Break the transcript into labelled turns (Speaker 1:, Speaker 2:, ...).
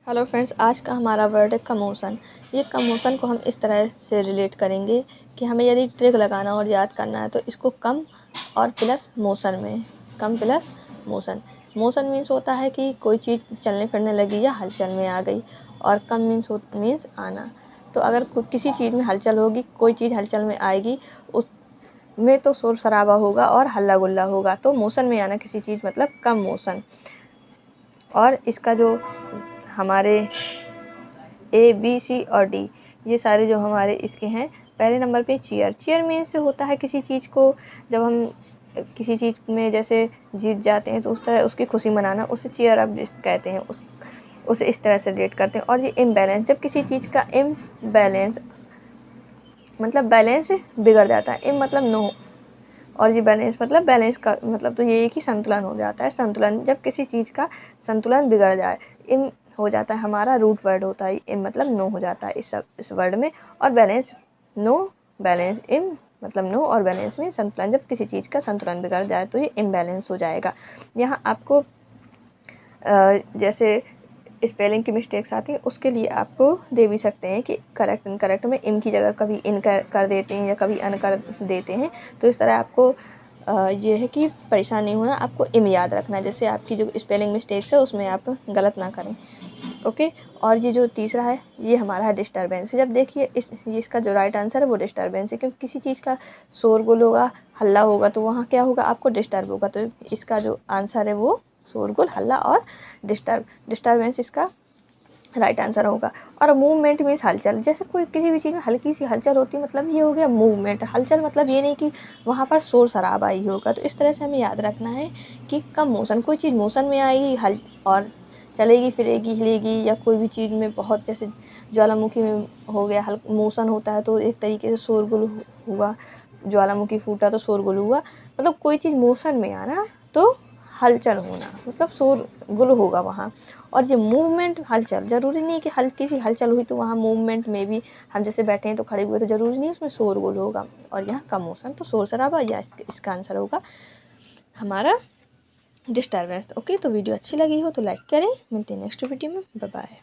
Speaker 1: Hello friends, आज का हमारा वर्ड है कमोशन। ये कमोशन को हम इस तरह से रिलेट करेंगे कि हमें यदि ट्रिक लगाना और याद करना है तो इसको कम और प्लस मोशन में, कम प्लस मोशन। मोशन मीन्स होता है कि कोई चीज़ चलने फिरने लगी या हलचल में आ गई, और कम मीन्स आना। तो अगर किसी चीज़ में हलचल होगी, कोई चीज़ हलचल में आएगी, उसमें तो शोर शराबा होगा और हल्ला गुल्ला होगा। तो मोशन में आना किसी चीज़ मतलब कम मोशन। और इसका जो हमारे ए बी सी और डी, ये सारे जो हमारे इसके हैं। पहले नंबर पे चीयर। चीयर मीन्स होता है किसी चीज़ को, जब हम किसी चीज़ में जैसे जीत जाते हैं तो उस तरह उसकी खुशी मनाना, उसे चीयर अप कहते हैं। उसे इस तरह से रिलेट करते हैं। और ये इम्बैलेंस, जब किसी चीज़ का इम्बैलेंस मतलब बैलेंस बिगड़ जाता है। इम मतलब नो, और ये बैलेंस मतलब बैलेंस का मतलब तो ये है कि संतुलन हो जाता है। संतुलन, जब किसी चीज़ का संतुलन बिगड़ जाए, इम हो जाता है हमारा रूट वर्ड होता है। इम मतलब नो हो जाता है इस वर्ड में। और बैलेंस, नो बैलेंस, इम मतलब नो, और बैलेंस में संतुलन। जब किसी चीज़ का संतुलन बिगड़ जाए तो ये इम्बैलेंस हो जाएगा। यहाँ आपको जैसे स्पेलिंग की मिस्टेक्स आती हैं, उसके लिए आपको दे भी सकते हैं कि करेक्ट इनकरेक्ट में इन की जगह कभी इन कर देते हैं या कभी अन कर देते हैं। तो इस तरह आपको ये है कि परेशान नहीं होना, आपको इम याद रखना है। जैसे आपकी जो स्पेलिंग मिस्टेक्स है उसमें आप गलत ना करें। ओके। और ये जो तीसरा है, ये हमारा है डिस्टर्बेंस। जब देखिए इसका जो राइट आंसर है वो डिस्टर्बेंस है, क्योंकि किसी चीज़ का शोरगुल होगा, हल्ला होगा, तो वहाँ क्या होगा, आपको डिस्टर्ब होगा। तो इसका जो आंसर है वो शोरगुल, हल्ला और डिस्टर्बेंस इसका राइट आंसर होगा। और मूवमेंट मीन्स हलचल। जैसे कोई किसी भी चीज़ में हल्की सी हलचल होती है, मतलब ये हो गया मूवमेंट। हलचल मतलब ये नहीं कि वहाँ पर शोर शराबा ही होगा। तो इस तरह से हमें याद रखना है कि कम मोशन, कोई चीज़ मोशन में आएगी हल और चलेगी फिरेगी हिलेगी, या कोई भी चीज़ में बहुत, जैसे ज्वालामुखी में हो गया मोशन होता है तो एक तरीके से शोरगुल हुआ, ज्वालामुखी फूटा तो शोरगुल हुआ। मतलब कोई चीज़ मोशन में आना तो हलचल होना, मतलब शोरगुल होगा वहाँ। और ये मूवमेंट हलचल, ज़रूरी नहीं कि हल्की सी हलचल हुई तो वहाँ मूवमेंट में भी, हम जैसे बैठे हैं तो खड़े हुए तो ज़रूरी नहीं उसमें शोरगुल होगा। और यहाँ कम मोशन तो शोर शराबा, या इसका आंसर होगा हमारा डिस्टर्बेंस। ओके, तो वीडियो अच्छी लगी हो तो लाइक करें। मिलते हैं नेक्स्ट वीडियो में। Bye bye.